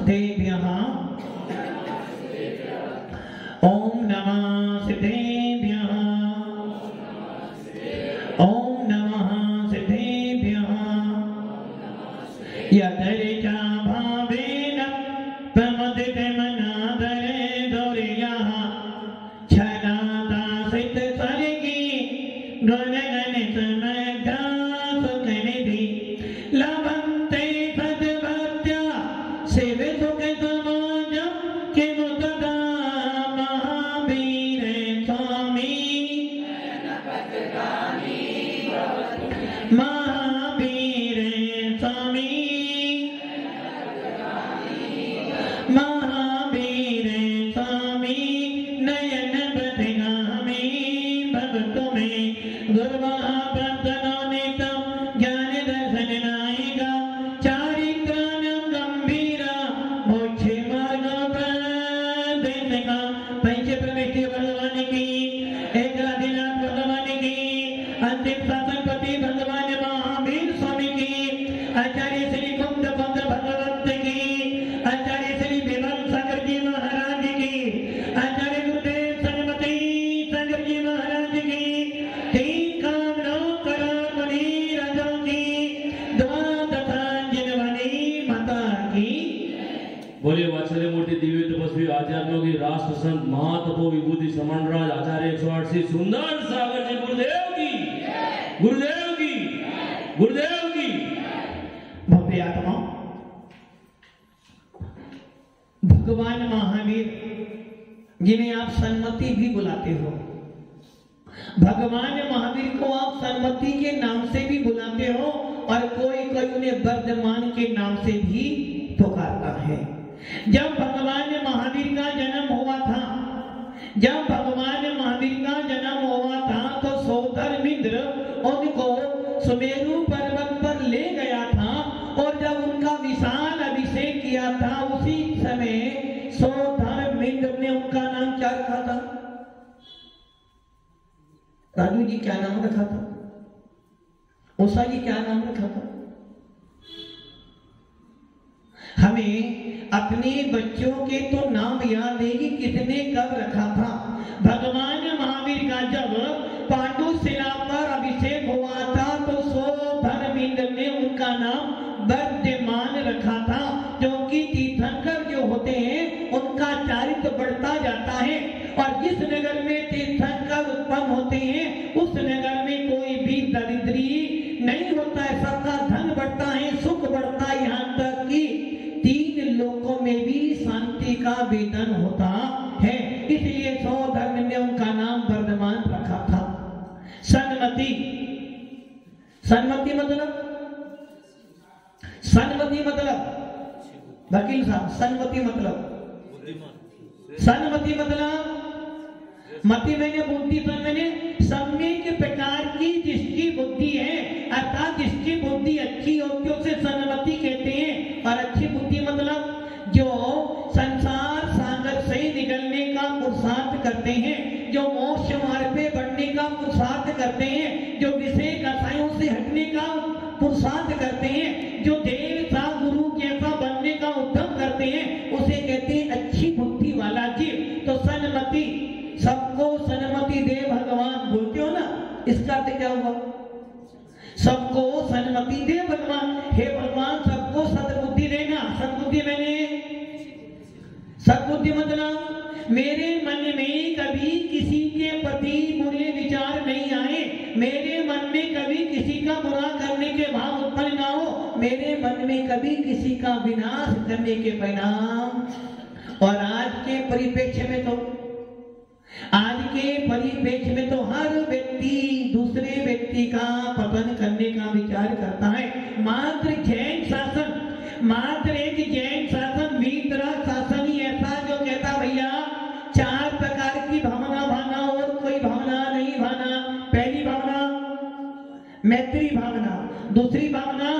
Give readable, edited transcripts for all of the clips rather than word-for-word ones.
सिद्धेभ्यः ओम नमः सिद्धेभ्यः ओम नमः सिद्धेभ्यः यतरिचा भावेन प्रमदिते मनादरे दौर्यः छनाता सिद्ध सर्गी गुणगणित मग्धा सुखनिधि लभन्ते सद्भक्त्या शिव सुख समाजं किमुतदा महावीर स्वामी महावीर स्वामी महावीर स्वामी नयन बदगामी भक्तों में गुरुमहाप्रसन्नोनितं ज्ञान दर्शन नायिका चारित्राणां गंभीरा मोक्ष मार्गोपदेशका पंच प्रविष्टि भगवान की एकराधिनाथ भगवान की अंतिम शासनपति भगवान महावीर स्वामी की आचार्य श्री कुंद पंत भगवत की आचार्य श्री विमल सागर जी महाराज की आचार्य गुरुदेव सरस्वती सागर जी महाराज की तीन कामनों करोड़ मणि राजों की द्वादशांजन मणि माता की। बोलिए वात्सल्य मूर्ति दिव्य तपस्वी आचार्यों की राष्ट्र संत महातपो विभूति समणराज आचार्य 108 श्री सुंदर सागर जी गुरुदेव की गुरुदेव की गुरुदेव की। भव्य आत्मा भगवान महावीर जिन्हें आप सन्मति भी बुलाते हो, भगवान महावीर को आप सन्मति के नाम से भी बुलाते हो और कोई कोई उन्हें वर्धमान के नाम से भी पुकारता है। जब भगवान महावीर का जन्म हुआ था, जब भगवान महावीर का जन्म हुआ था तो सौधर्मिंद्र उनको सुमेरु पर्वत पर ले गया था और जब उनका विशाल अभिषेक किया था उसी समय सौधर्मिंद्र ने उनका नाम क्या रखा था? राजू जी क्या नाम रखा था? उषा जी क्या नाम रखा था? हमें अपने बच्चों के तो नाम याद है कि किसने कब रखा था। भगवान महावीर का जब पांडुशिला पर अभिषेक हुआ था तो सौधर्मिंद्र ने उनका नाम वर्धमान रखा था, क्योंकि तीर्थंकर जो होते हैं उनका चारित्र बढ़ता जाता है और जिस नगर में तीर्थंकर उत्पन्न होते हैं उस नगर में कोई भी दरिद्री नहीं होता है, सबका धन बढ़ता है, सुख बढ़ता है, यहाँ तक कि 3 लोकों में भी शांति का वेतन होता है। इसलिए सौधर्म ने उनका नाम वर्धमान रखा था। सन्मति, सन्मति मतलब वकील साहब, सन्मति मतलब मति मैंने बुद्धि पर मैंने सम्यक प्रकार की जिसकी बुद्धि है, अर्थात जिसकी बुद्धि अच्छी होती है उसे सन्मति कहते हैं। और अच्छी बुद्धि मतलब जो संसार सागर से निकलने का पुरुषार्थ करते हैं, जो मोक्ष मार्ग पे बढ़ने का पुरुषार्थ करते हैं, जो विषय कसायों से हटने का पुरुषार्थ करते हैं, जो देवता गुरु जैसा बनने का उद्यम करते हैं, उसे कहते हैं अच्छी बुद्धि वाला जीव। तो सन्मति, सबको सन्मति दे भगवान बोलते हो ना, इसका अर्थ क्या हुआ? सबको सन्मति दे भगवान। हे भगवान सबको सद्बुद्धि देना। सद्बुद्धि मैंने सद्बुद्धि मतलब मेरे मन में कभी किसी के प्रति बुरे विचार नहीं आए, मेरे मन में कभी किसी का बुरा करने के भाव उत्पन्न ना हो, मेरे मन में कभी किसी का विनाश करने के परिणाम। और आज के परिप्रेक्ष्य में तो हर व्यक्ति दूसरे व्यक्ति का पतन करने का विचार करता है। मात्र एक जैन शासन वीतराग शासन ही ऐसा जो कहता भैया 4 प्रकार की भावना भाना और कोई भावना नहीं भाना। पहली भावना मैत्री भावना, दूसरी भावना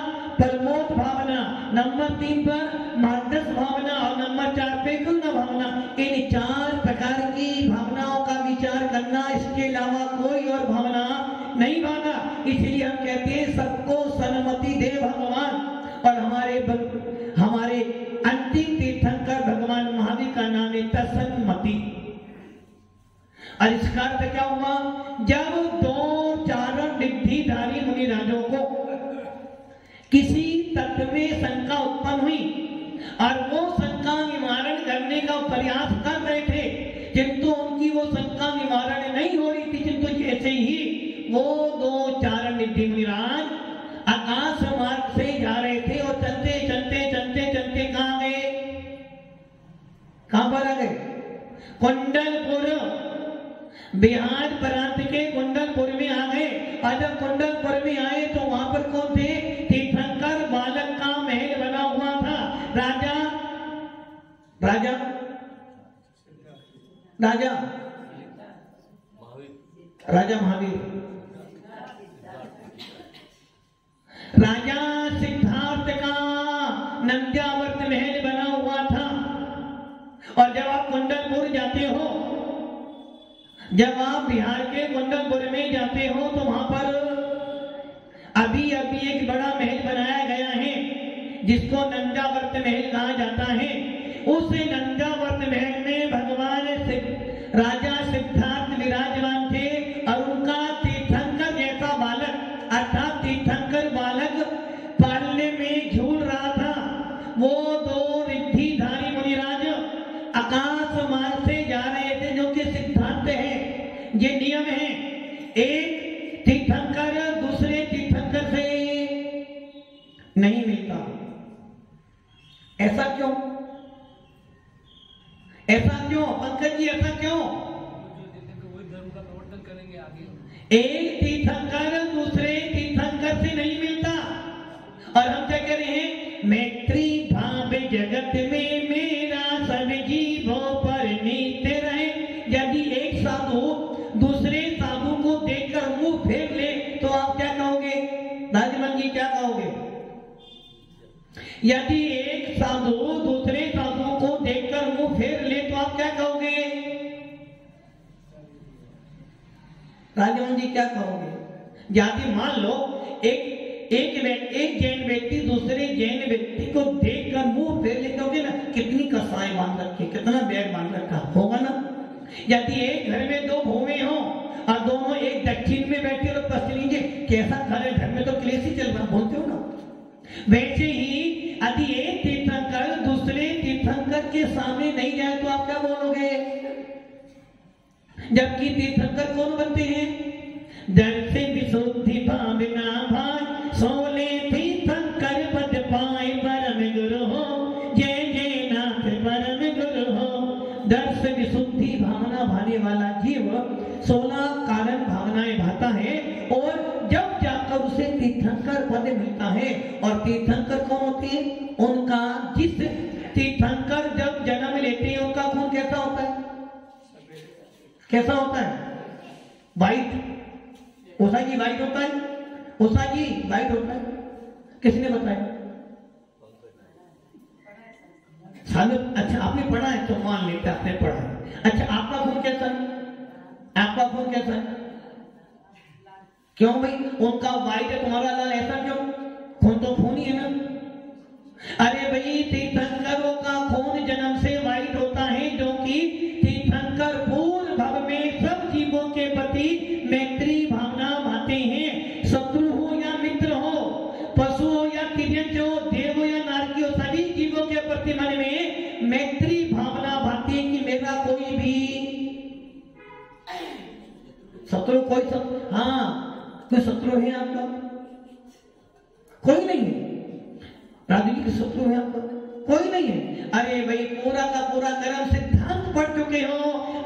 परमोद भावना, नंबर 3 पर मानस भावना और नंबर 4 पे गुण भावना। इन 4 प्रकार की भावनाओं का विचार करना, इसके अलावा कोई और भावना नहीं भाना। इसलिए हम कहते हैं सबको सन्मति दे भगवान। और हमारे अंतिम तीर्थंकर भगवान महावीर का नाम है तसन्मति। और इसका अर्थ क्या हुआ? जब दो चारण रिद्धिधारी मुनिराजों को किसी तत्व में शंका उत्पन्न हुई और वो शंका निवारण करने का प्रयास कर रहे थे, किंतु उनकी वो शंका निवारण नहीं हो रही थी, किंतु जैसे ही वो दो चारण रिद्धि मुनिराज आकाश मार्ग से जा रहे थे और चलते चलते चलते चलते कहां गए? कहां पर आ गए? कुंडलपुर, बिहार प्रांत के कुंडलपुर में आ गए। और जब कुंडलपुर में आए तो वहां पर कौन थे? तीर्थंकर बालक का महल बना हुआ था। राजा राजा राजा राजा महावीर, राजा सिद्धार्थ का नंद्यावर्त महल बना हुआ था। और जब आप कुंडलपुर जाते हो, जब आप बिहार के कुंडलपुर में जाते हो तो वहां पर अभी अभी एक बड़ा महल बनाया गया है जिसको नंद्यावर्त महल कहा जाता है। उस नंद्यावर्त महल में भगवान राजा सिद्धार्थ विराजमान थे और उनका तीर्थंकर जैसा बालक अर्थात तीर्थंकर बालक पालने में झूल रहा था। वो दो रिद्धिधारी मुनिराज आकाश मार्ग से जा रहे थे, जो कि सिद्धांत है, ये नियम है। एक तीर्थंकर दूसरे तीर्थंकर से नहीं मिलता। ऐसा क्यों? ऐसा क्यों पंकज जी, ऐसा क्यों? एक तीर्थंकर दूसरे तीर्थंकर से नहीं मिलता। और हम क्या कह रहे हैं? मैत्री भाव जगत में मेरा सब जीवों पर नित्य रहे। यदि एक साधु दूसरे साधु को देखकर मुंह फेर ले तो आप क्या कहोगे? राजमन जी क्या कहोगे? यदि एक साधु दूसरे साधु को देखकर मुंह फेर ले तो आप क्या कहोगे? राजमन जी क्या कहोगे? यदि मान लो एक जैन व्यक्ति दूसरे जैन व्यक्ति को देखकर मुंह फेर ले, कहोगे ना कितनी कसाई बांध रखी, कितना बैग बांध रखा होगा ना। यदि एक घर में दो भूमे हो और दोनों एक दक्षिण में बैठे और पश्चिमी के कैसा घर है, घर में तो क्लेश ही चल रहा, बोलते हो ना। वैसे ही यदि एक तीर्थंकर दूसरे तीर्थंकर के सामने नहीं जाए तो आप क्या बोलोगे? जबकि तीर्थंकर कौन बनते हैं? दर्श विशुद्धि भावना भाई सोले तीर्थंकर पद पाए परम गुरु हो, जय जय नाथ परम गुरु हो। दर्श विशुद्धि भावना भाने वाला जीव 16 कारण भावनाएं भाता है और जब जाकर उसे तीर्थंकर पद मिलता है। और तीर्थंकर कौन होते हैं? उनका जिस तीर्थंकर जब जन्म लेते हैं उनका खून कैसा होता है? कैसा होता है? वाइट। उषा जी वाइट होता है? उषा जी वाइट होता है? किसने बताया? अच्छा आपने पढ़ा है तो मान लेते आपने पढ़ा है। अच्छा आपका खून कैसा है? आपका खून कैसा है? क्यों भाई? उनका वाइट है तुम्हारा लाल, ऐसा क्यों? खून तो खून ही है ना। अरे भाई तीर्थंकरों का खून जन्म से वाइट होता है, जो कि तीर्थंकर पूर्ण भाव में सब जीवों के प्रति मैत्री भावना भाते हैं। शत्रु हो या मित्र हो, पशु हो या तिर्यक हो, देव हो या नारकी हो, सभी जीवों के प्रति मन में मैत्री भावना भाती है कि मेरा कोई भी शत्रु कोई शत्रु है आपका? कोई नहीं है। राजू जी के शत्रु है आपका? कोई नहीं है। अरे भाई पूरा का पूरा कर्म सिद्धांत पढ़ चुके हो।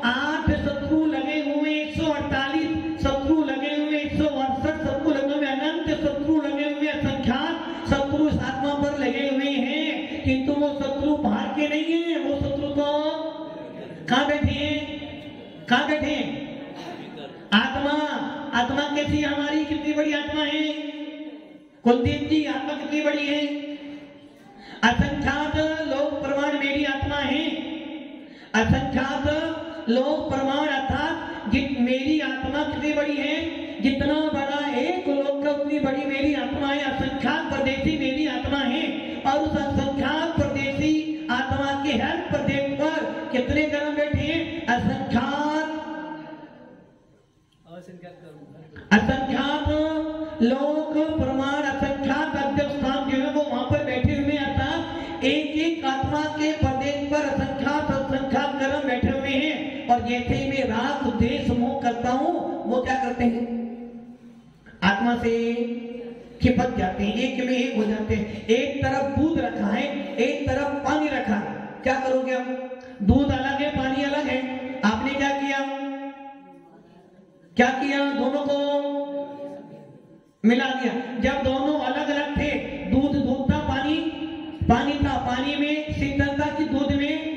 8 शत्रु लगे हुए, 148 शत्रु लगे हुए, 168 शत्रु लगे हुए, अनंत शत्रु लगे हुए, असंख्यात शत्रु इस आत्मा पर लगे हुए हैं, किंतु वो शत्रु बाहर के नहीं है। वो शत्रु तो कहां बैठे हैं? कहां बैठे हैं? आत्मा कैसी हमारी? कितनी बड़ी आत्मा है? कुलदीप जी आत्मा कितनी बड़ी है? असंख्यात लोक प्रमाण मेरी आत्मा है। असंख्यात लोक प्रमाण अर्थात मेरी आत्मा कितनी बड़ी है? जितना बड़ा एक लोक का उतनी बड़ी मेरी आत्मा है। असंख्यात परदेशी मेरी आत्मा है और उस असंख्यात परदेशी एक एक आत्मा के प्रदेश पर असंख्या कर्म बैठे हुए हैं, और जैसे ही मैं राग द्वेष मोह करता हूं, वो क्या करते हैं, आत्मा से चिपक जाते हैं, एक में एक हो जाते हैं। एक तरफ दूध रखा है, एक तरफ पानी रखा है, क्या करोगे आप? दूध अलग है, पानी अलग है, आपने क्या किया, दोनों को मिला दिया। जब दोनों अलग अलग थे, दूध था, पानी था, पानी में शीतल था कि दूध में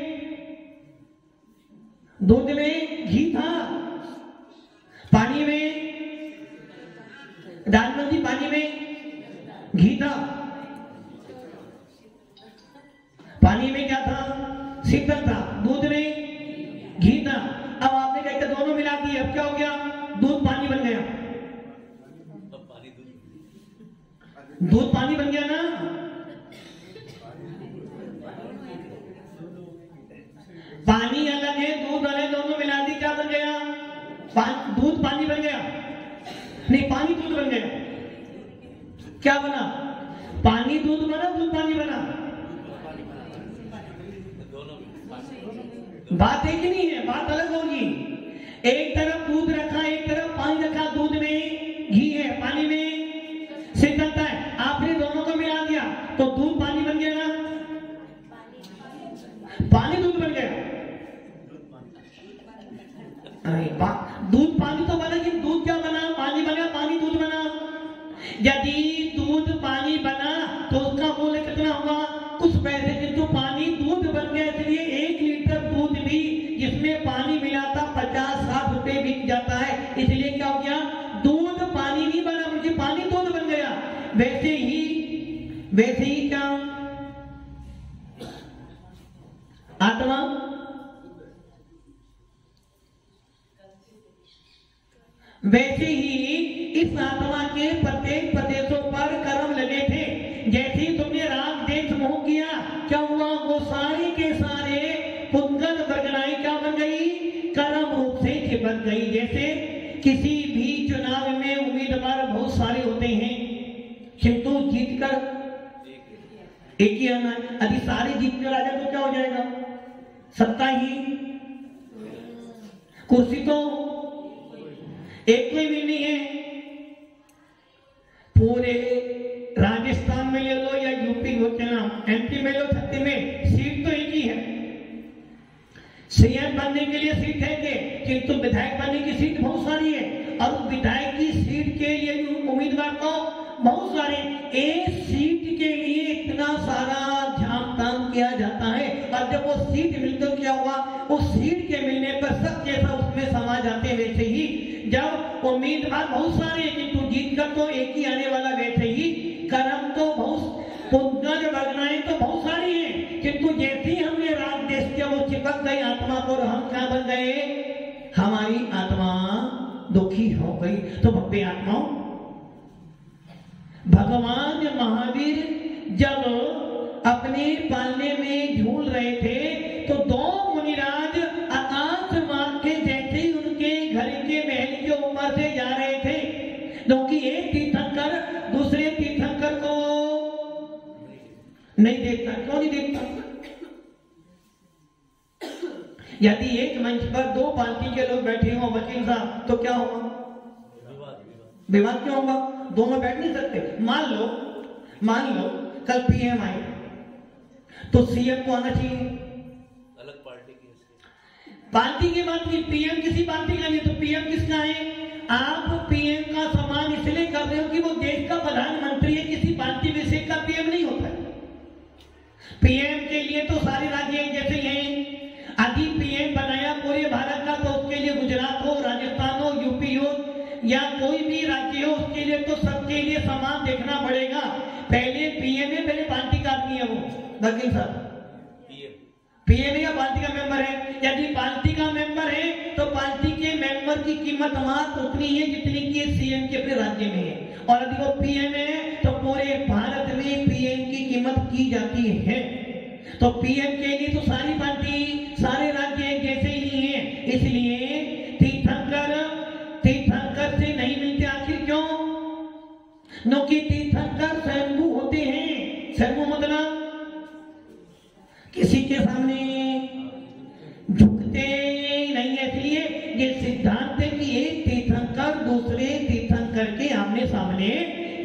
घी था, पानी में दाल में थी, पानी में घी था, पानी में क्या था, शीतल था, दूध में घी था। अब आपने क्या किया, दोनों मिला दिए, अब क्या हो गया, दूध पानी बन गया, दूध पानी बन गया ना। पानी अलग है, दूध अलग, दोनों मिला दी, क्या बन गया, दूध पानी बन गया, नहीं पानी दूध बन गया। क्या बना, पानी दूध बना, दूध पानी बना, बात एक नहीं है, बात अलग होगी। एक तरफ दूध रखा, एक तरफ पानी रखा, दूध में घी है, पानी में शीतलता है, आपने दोनों को मिला दिया तो दूध पानी बन गया ना, पानी दूध बन गया। दूध पानी तो बना, लेकिन दूध क्या बना, पानी बना, पानी दूध बना। यदि दूध पानी बना तो उसका मूल्य कितना होगा, कुछ पैसे, किंतु पानी दूध बन गया, इसलिए 1 लीटर दूध भी जिसमें पानी मिला था 50-60 रुपए बिक जाता है। इसलिए क्या हो गया, दूध पानी नहीं बना, मुझे पानी दूध बन गया। वैसे ही क्या, आत्मा वैसे ही इस आत्मा के प्रत्येक प्रदेशों पर कर्म लगे थे। जैसे ही तुमने राग देश मोह किया, क्या हुआ, वो सारे के सारे पुंगल वर्गनाएं क्या बन गई, कर्म रूप से चिपक गई। जैसे किसी भी चुनाव में उम्मीदवार बहुत सारे होते हैं, किंतु जीतकर एक ही आना। यदि सारे जीतकर आ जाए तो क्या हो जाएगा, सत्ता ही, कुर्सी तो एक को ही मिलनी है। पूरे राजस्थान में ले लो या यूपी हो, एमपी में लो, छत्तीसगढ़ में सीट तो एक ही है। सीएम बनने के लिए सीट है के, किंतु विधायक बनने की सीट बहुत सारी है, और विधायक की सीट के लिए उम्मीदवार तो बहुत सारे। एक सीट के लिए इतना सारा झाम ताम किया जाता है, और जब वो सीट मिलती तो क्या हुआ, उस सीट के मिलने पर सब जैसा उसमें समा जाते। वैसे ही जब उम्मीदवार बहुत सारे, किंतु जीतकर तो एक ही आने वाला, वैसे ही कर्म तो बहुत, पुण्य वर्गनाएं तो बहुत सारी हैं, किंतु जैसे ही हमने राग देश के वो चिपक गई आत्मा पर, हम क्या बन गए, हमारी आत्मा दुखी हो गई। तो भव्य आत्माओं, भगवान महावीर जब अपने पालने में झूल रहे थे तो 2 मुनिराज आकाश मार्ग के जैसे ही उनके घर के महल के ऊपर से जा रहे थे, क्योंकि एक तीर्थंकर दूसरे तीर्थंकर को नहीं देखता। क्यों नहीं देखता, यदि एक मंच पर 2 पार्टी के लोग बैठे हो, वकील साहब, तो क्या होगा, विवाद क्यों होगा, दोनों बैठ नहीं सकते। मान लो कल पीएम आए तो सीएम को आना चाहिए, अलग पार्टी की बात की, पीएम किसी पार्टी का नहीं, तो पीएम किसका है, आप पीएम का सम्मान इसलिए कर रहे हो कि वो देश का प्रधानमंत्री है, किसी पार्टी विशेष का पीएम नहीं होता है। पीएम के लिए तो सारे राज्य जैसे हैं, यदि पीएम बनाया पूरे भारत का तो उसके लिए गुजरात हो, राजस्थान हो, यूपी हो या कोई भी राज्य हो, उसके लिए तो सबके लिए समान देखना पड़ेगा। पहले पीएम है, पहले पार्टी का आदमी है वो, वकील साहब पीएम या पार्टी का मेंबर है। यदि पार्टी का मेंबर है तो पार्टी के मेंबर की कीमत मात्र उतनी है जितनी की सीएम के अपने राज्य में है, और यदि वो पीएम है तो पूरे भारत में पीएम की कीमत की जाती है। तो पीएम के लिए तो सारी पार्टी, सारे राज्य एक जैसे ही हैं, इसलिए तीर्थंकर से नहीं मिलते। आखिर क्यों, क्योंकि तीर्थंकर स्वयंभू होते हैं। स्वयंभू मतलब किसी के सामने झुकते नहीं है। इसलिए ये सिद्धांत है कि एक तीर्थंकर दूसरे तीर्थंकर के आमने सामने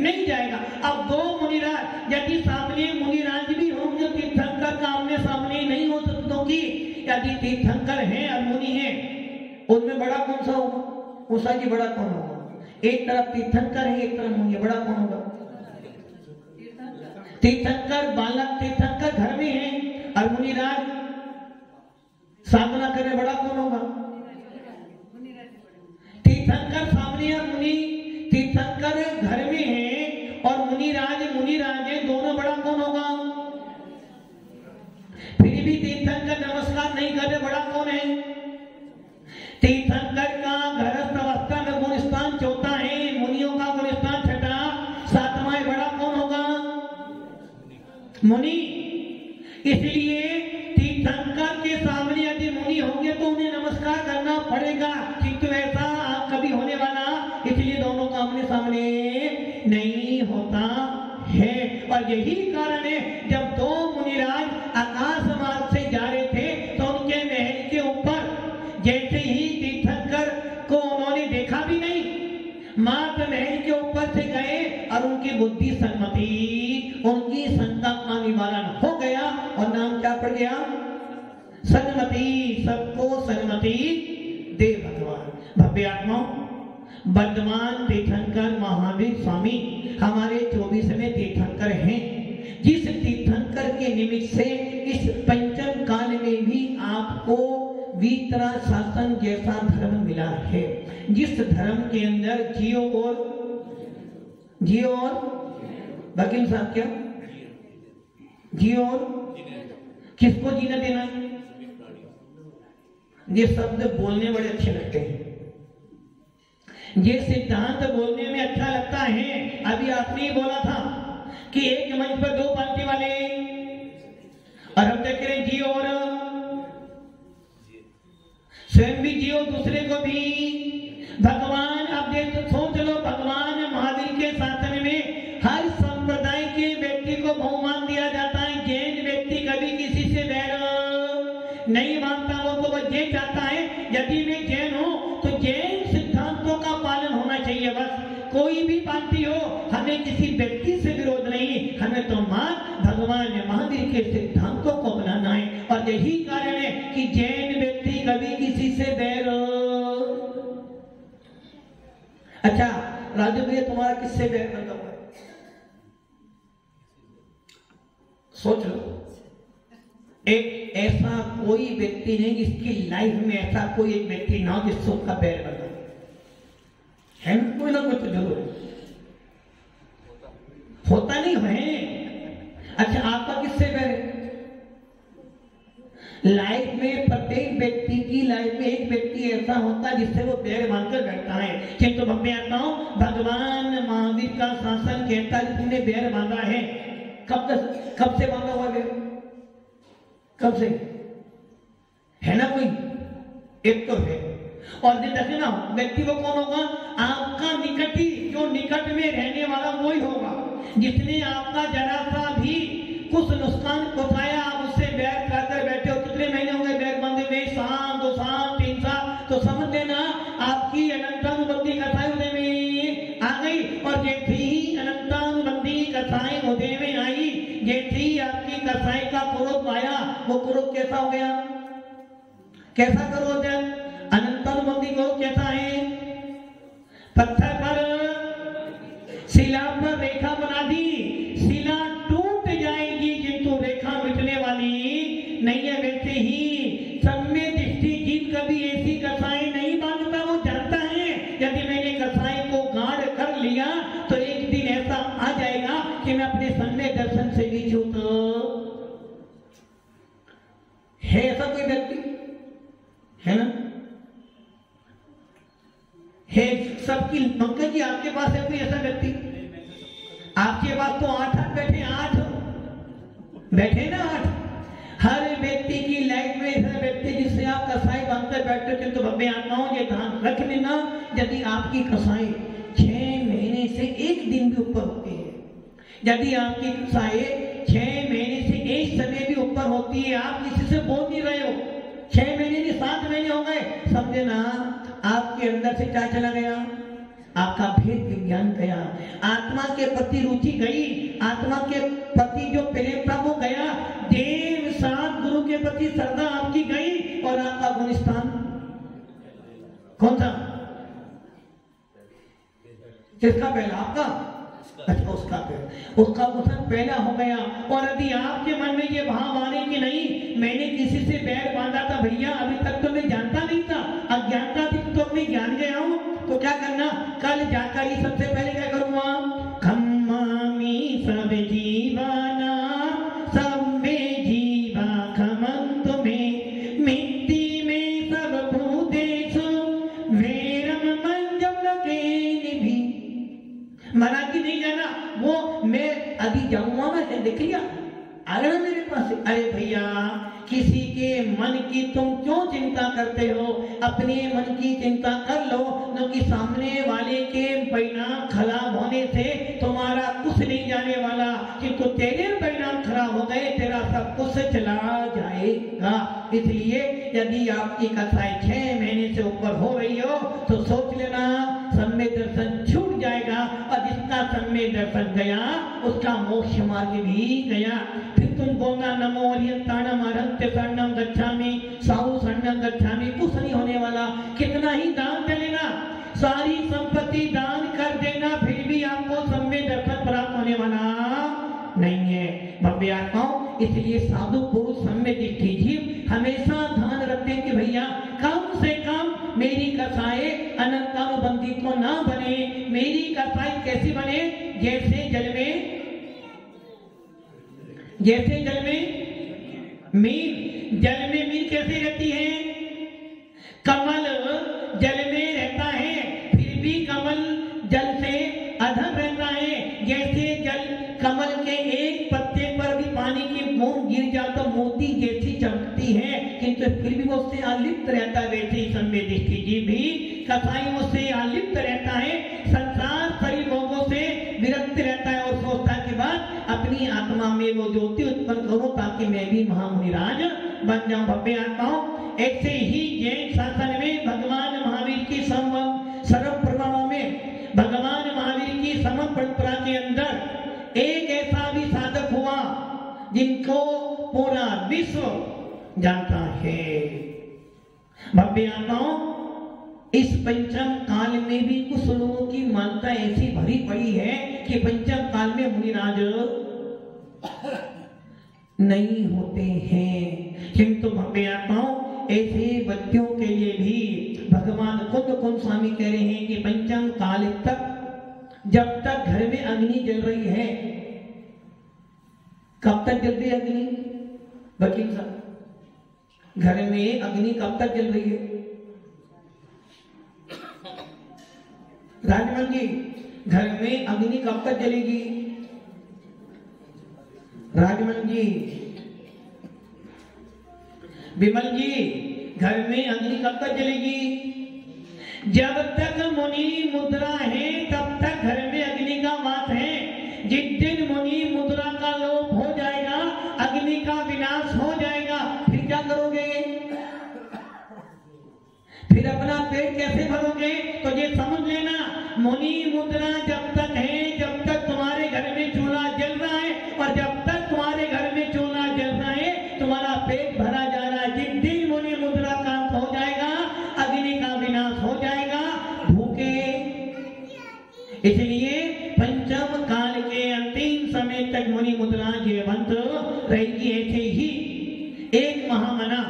नहीं जाएगा। अब दो मुनिराज यदि सामने मुनिराज भी होंगे, तीर्थंकर का आमने सामने नहीं हो सकते कि यदि तीर्थंकर हैं और मुनि हैं, उनमें बड़ा कौन सा होगा? उषा जी बड़ा कौन होगा? एक तरफ तीर्थंकर है, एक तरफ मुनि, बड़ा कौन होगा? तीर्थंकर बालक तीर्थंकर घर में है और मुनिराज साधना करे, बड़ा कौन होगा? तीर्थंकर सामने और मुनि तीर्थंकर घर में है और मुनिराज है, दोनों बड़ा कौन होगा? फिर भी तीर्थंकर नमस्कार नहीं करे, बड़ा कौन है? तीर्थंकर का गृहस्थ अवस्था में गुण स्थान चौथा है, मुनियों का गुण स्थान छठा सातवां, बड़ा कौन होगा? मुनि। इसलिए तीर्थंकर के सामने यदि मुनि होंगे तो उन्हें नमस्कार करना पड़ेगा, किंतु ऐसा कभी होने वाला, इसलिए दोनों का आमने सामने नहीं होता है। और यही कारण है जब दो मुनिराज आकाश मार्ग से जा रहे थे तो उनके महल के ऊपर जैसे ही तीर्थंकर को उन्होंने देखा भी नहीं, मात्र महल के ऊपर से गए और उनकी बुद्धि सन्मति, उनकी शंका का निवारण हो गया और नाम क्या पड़ गया? सन्मति। सबको सन्मति दे भगवान। भव्य आत्मा वर्धमान तीर्थंकर महावीर स्वामी हमारे 24वें तीर्थंकर हैं। जिस तीर्थंकर के निमित्त से इस पंचम काल में भी आपको वीतरा शासन जैसा धर्म मिला है, जिस धर्म के अंदर जियो और वकील साहब क्या जियो और किसको जीना देना है? ये शब्द बोलने बड़े अच्छे लगते हैं, ये सिद्धांत बोलने में अच्छा लगता है। अभी आपने ही बोला था कि एक मंच पर दो पालती वाले, और हम देख रहे जियो और स्वयं भी जियो, दूसरे को भी भगवान। अब सोच लो, भगवान महावीर के शासन में हर संप्रदाय के व्यक्ति को बहुमान दिया जाता है। जैन व्यक्ति कभी किसी से बैर नहीं मानता, वो तो बस ये चाहता है यदि मैं जैन हूं तो जैन सिद्धांतों का पालन होना चाहिए। बस कोई भी पार्टी हो, हमें किसी व्यक्ति से विरोध नहीं, हमें तो मात्र भगवान महावीर के सिद्धांतों को अपनाना है। और यही कारण है कि जैन व्यक्ति कभी किसी से बैर। अच्छा राजू भैया, तुम्हारा किससे बैर बनता हुआ है? सोच लो, एक ऐसा कोई व्यक्ति नहीं जिसकी लाइफ में ऐसा कोई एक व्यक्ति ना हो जिससे उसका बैर बना है। कोई ना कोई तो जरूर होता नहीं है। अच्छा आपका किससे बैर है? लाइफ में प्रत्येक व्यक्ति की लाइफ में एक व्यक्ति ऐसा होता है जिससे वो बैर बांधकर बैठता है। किंतु भगवान महावीर का शासन कहता है जिसने बैर बांधा है। कब से बांधा हुआ बैर? कब से है ना? कोई एक तो है। और देखना व्यक्ति वो कौन होगा? आपका निकट ही, जो निकट में रहने वाला वो ही होगा। जिसने आपका जरा सा भी कुछ नुकसान पहुंचाया, आप उससे बैर कर बैठे हो। कितने महीने होंगे बैर बांधे हुए? साल, 2 साल, 3 साल। तो समझ लेना आपकी अनंतानुबंधी कथाएं उदय में आ गई। और जैसे ही अनंतानुबंधी कथाएं उदय में आई, जैसे ही आपकी कथाएं का क्रोध आया, वो क्रोध कैसा हो गया? कैसा क्रोध है? अनंतानुबंधी क्रोध कैसा है? पत्थर पर शिला पर रेखा बना दी, शिला टूट जाएगी किंतु रेखा मिटने वाली नहीं है। वैसे ही सम्य दृष्टि जीव कभी ऐसी कथाएं नहीं बांधता। वो जानता है यदि मैंने कथाएं को गाढ़ कर लिया तो एक दिन ऐसा आ जाएगा कि मैं अपने सम्य दर्शन से भी छूट। है ऐसा कोई व्यक्ति? है ना? है सबकी। पंकज जी आपके पास है कोई ऐसा व्यक्ति? आपके पास तो 8 बैठे, 8 बैठे ना, 8। हर व्यक्ति की लाइफ में ऐसा व्यक्ति जिससे आप कसाई बांधकर बैठते थे। तो भव्य आत्माओं ये ध्यान रख लेना, यदि आपकी कसाई 6 महीने से 1 दिन भी ऊपर होती है, यदि आपकी कसाई 6 महीने से 1 इस समय भी ऊपर होती है। आप किसी से बोल नहीं रहे हो, 6 महीने नहीं 7 महीने हो गए, समझे ना, आपके अंदर से क्या चला गया, आपका भेद विज्ञान गया, आत्मा के प्रति रुचि गई, आत्मा के प्रति जो प्रेम था वो गया, देव साथ गुरु के प्रति श्रद्धा आपकी गई, और आपका गुण स्थान कौन सा, किसका पहला, आपका, अच्छा उसका पहला, उसका गुण पहला हो गया। और यदि आपके मन में ये भाव आ रहे कि नहीं मैंने किसी से बैर बांधा था भैया, अभी तक तो मैं जानता नहीं था, अज्ञानता थी तो अपनी ज्ञान गया हूं, तो क्या करना, कल जाकर ही सबसे पहले क्या करूंगा, खम्मामी सब जीवाना सब में जीवा खमंत में मिट्टी में सब भूतेषु वेरम मंजम लगे निभि। मना कि नहीं जाना, वो मैं अभी जाऊंगा ना, देख लिया आ गया मेरे पास, अरे भैया किसी के मन की तुम क्यों चिंता करते हो, अपने मन की चिंता कर लो, क्योंकि सामने वाले के परिणाम खराब होने से तुम्हारा कुछ नहीं जाने वाला, किंतु तेरे परिणाम खराब हो गए तेरा सब कुछ चला जाएगा। इसलिए यदि आपकी कथाएं 6 महीने से ऊपर हो रही हो तो सोच लेना सम्य दर्शन छूट जाएगा, और जिसका सम्य दर्शन गया उसका मोक्ष मार्ग भी गया। फिर तुम बोलना नमो अरियंताणम अरहंत्य शरणम गच्छामि साहु शरणम गच्छामि, कुछ नहीं होने वाला, कितना ही दान चलेगा, सारी संपत्ति दान कर देना, फिर भी आपको सम्य दर्शन प्राप्त होने वाला नहीं है भव्य आत्माओं। इसलिए साधु पुरुष सम्य दृष्टि जीव हमेशा ध्यान रखते हैं कि भैया कम से कम मेरी कथाएं अनंतानुबंधी तो ना बने। मेरी कथाएं कैसी बने, जैसे जल में मीन, जल में मीन कैसे रहती है, कमल जल में रहता है फिर भी कमल जल से अधर रहता है, जैसे जल कमल के एक पत्ते पर भी पानी की बूंद गिर जाए तो मोती जैसी चमकती है, किंतु फिर भी वो उससे अलिप्त रहता है, वैसे ही सम्य दृष्टि जीव भी कथाओं से अलिप्त रहता है, संसार शरीर भोगों से विरक्त रहता है, और सोचता है कि बाद अपनी आत्मा में वो ज्योति उत्पन्न करूं ताकि मैं भी महामुनिराज बन जाऊं। भव्य आत्माओं, ऐसे ही जैन शासन में भगवान महावीर की सर्व प्रमाणों में भगवान महावीर की समम परंपरा के अंदर एक ऐसा भी साधक हुआ जिनको पूरा विश्व जानता है। भव्य आत्माओं, इस पंचम काल में भी कुछ लोगों की मान्यता ऐसी भरी पड़ी है कि पंचम काल में मुनिराज नहीं होते हैं, किंतु भव्य आत्माओं ऐसे बच्चों के लिए भी भगवान खुद स्वामी कह रहे हैं कि पंचम काल तक जब तक घर में अग्नि जल रही है, कब तक जल रही है अग्नि, वकील साहब घर में अग्नि कब तक जल रही है, राजमन जी घर में अग्नि कब तक जलेगी, राजमन जी, विमल जी घर में अग्नि कब तक जलेगी, जब तक मुनि मुद्रा है तब तक घर में अग्नि का वास है, जिस दिन मुनि मुद्रा का लोप हो जाएगा, अग्नि का विनाश हो जाएगा, फिर क्या करोगे, फिर अपना पेट कैसे भरोगे, तो ये समझ लेना मुनि मुद्रा जब तक है, जब तक तुम्हारे घर में चूल्हा जल रहा है, और जब तक तुम्हारे घर में चूल्हा जल रहा है तुम्हारा पेट भरा जा रहा है, जिस दिन मुनि मुद्रा का अंत हो जाएगा अग्नि का विनाश हो जाएगा, भूखे। इसलिए पंचम काल के अंतिम समय तक मुनि मुद्रा जीवंत रहेगी। ऐसे ही एक महामना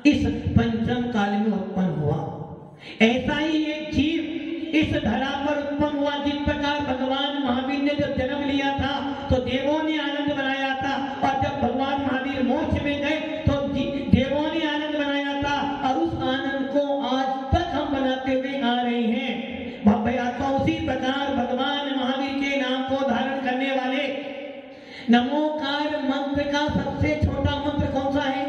इस पंचम काल में उत्पन्न हुआ, ऐसा ही एक जीव इस धरा पर उत्पन्न हुआ। जिस प्रकार भगवान महावीर ने जब जन्म लिया था तो देवों ने आनंद बनाया था, और जब भगवान महावीर मोक्ष में गए तो देवों ने आनंद बनाया था, और उस आनंद को आज तक हम बनाते हुए आ रहे हैं। भव्यता उसी प्रकार भगवान महावीर के नाम को धारण करने वाले नमोकार मंत्र का सबसे छोटा मंत्र कौन सा है,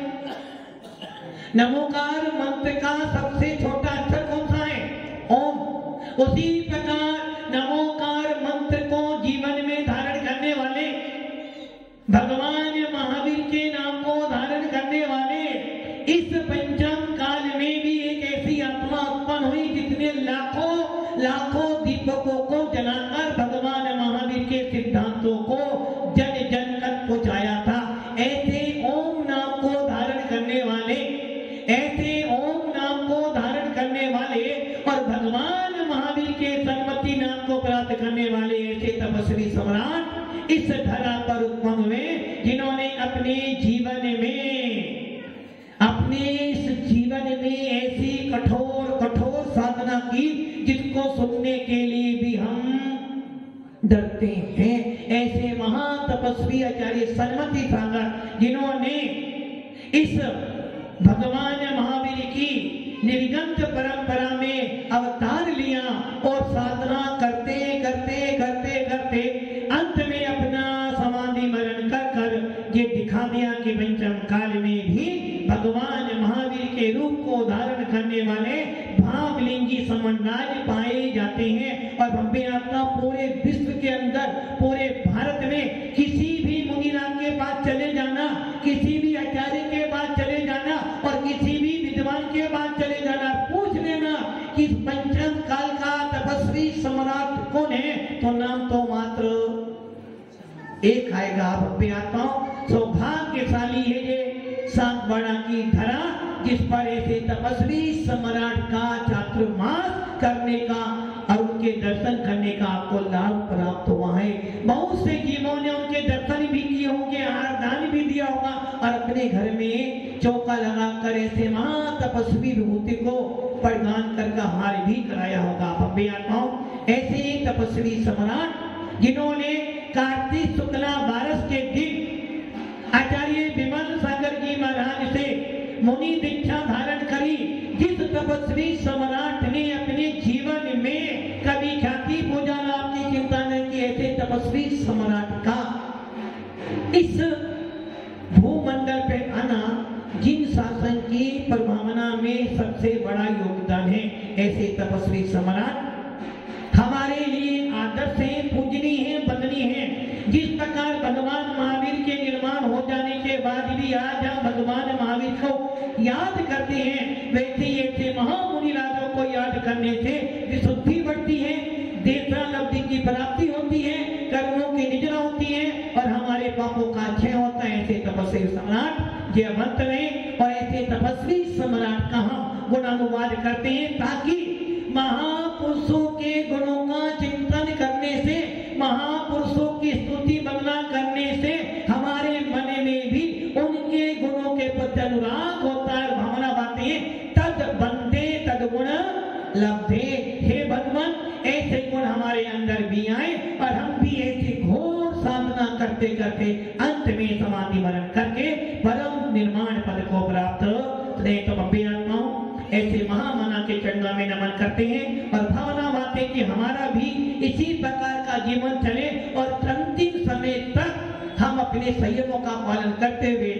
नमोकार मंत्र का सबसे छोटा अक्षर कौन सा है, ओम। उसी प्रकार नमोकार मंत्र को जीवन में धारण करने वाले भगवान महावीर के करने वाले, ऐसे ओम नाम को धारण करने वाले और भगवान महावीर के सन्मति नाम को प्राप्त करने वाले ऐसे तपस्वी सम्राट इस धरा पर उत्पन्न हुए, जिन्होंने अपने जीवन में ऐसी कठोर साधना की जिसको सुनने के लिए भी हम डरते हैं। ऐसे महातपस्वी आचार्य सन्मति सागर, जिन्होंने इस भगवान महावीर की निर्गंत परंपरा में अवतार लिया और साधना करते अंत में अपना समाधि मरण कर ये दिखा दिया कि पंचम काल में भी भगवान महावीर के रूप को धारण करने वाले भावलिंगी समन्वय पाए जाते हैं। और भव्य आत्मा पूरे विश्व के अंदर, पूरे भारत में किसी भी मुनिराज के पास चले जाना, किसी भी आचार्य के पास चले जाना और किसी भी विद्वान के पास चले जाना, पूछ लेना कि पंचम काल का तपस्वी सम्राट कौन है, तो नाम तो मात्र एक आएगा। भव्य आत्माओं, सौभाग्यशाली है ये सातवाड़ा की धरा, जिस पर ऐसे तपस्वी सम्राट का चातुर्मास करने का और उनके दर्शन करने का आपको लाभ प्राप्त हुआ है। बहुत से जीवों ने उनके दर्शन भी किए होंगे, आराधन भी दिया होगा और अपने घर में चौका लगाकर ऐसे महातपस्वी विभूति को प्रदान करके हार भी कराया होगा। भव्य आत्माओं, ऐसे तपस्वी सम्राट जिन्होंने कार्तिक शुक्ला 12 के दिन आचार्य विमल सागर जी महाराज से मुनि दीक्षा धारण करी, जिस तपस्वी सम्राट ने अपने जीवन में कभी ख्याति पूजा लाभ की चिंता नहीं की, ऐसे तपस्वी सम्राट का इस भूमंडल पे आना जिन शासन की प्रभावना में सबसे बड़ा योगदान है, ऐसे तपस्वी सम्राट हमारे लिए आदर्श है, पूजनीय है, वंदनीय है। जिस प्रकार भगवान महावीर के निर्माण हो जाने के बाद भी आज हम भगवान महावीर को याद करते हैं, वैसे ही ऐसे महामुनि राजों को याद करने से विशुद्धि बढ़ती है, देवतालब्धि की प्राप्ति होती है, कर्मों की निजरा होती है और हमारे पापों का क्षय होता है। ऐसे तपस्वी सम्राट जयवंत रहे और ऐसे तपस्वी सम्राट का हम गुणानुवाद करते हैं, ताकि महापुरुषों के गुणों का चिंतन करने से, महापुरुषों की स्तुति वंदना करने से हमारे मन में भी उनके गुणों के प्रति अनुराग होता है। भावना बातें हैं, तद बंदे तद गुण लब्धे। हे भगवान, ऐसे गुण हमारे अंदर भी आए और हम भी ऐसी घोर साधना करते करते अंत में समाधि मरण करके परम निर्माण पद को प्राप्त करें। तो भव्य आत्माओं, ऐसे महामना के चरणों में नमन करते हैं और भावना बातें कि हमारा भी इसी प्रकार का जीवन चले और अंतिम समय तक हम अपने संयमों का पालन करते हुए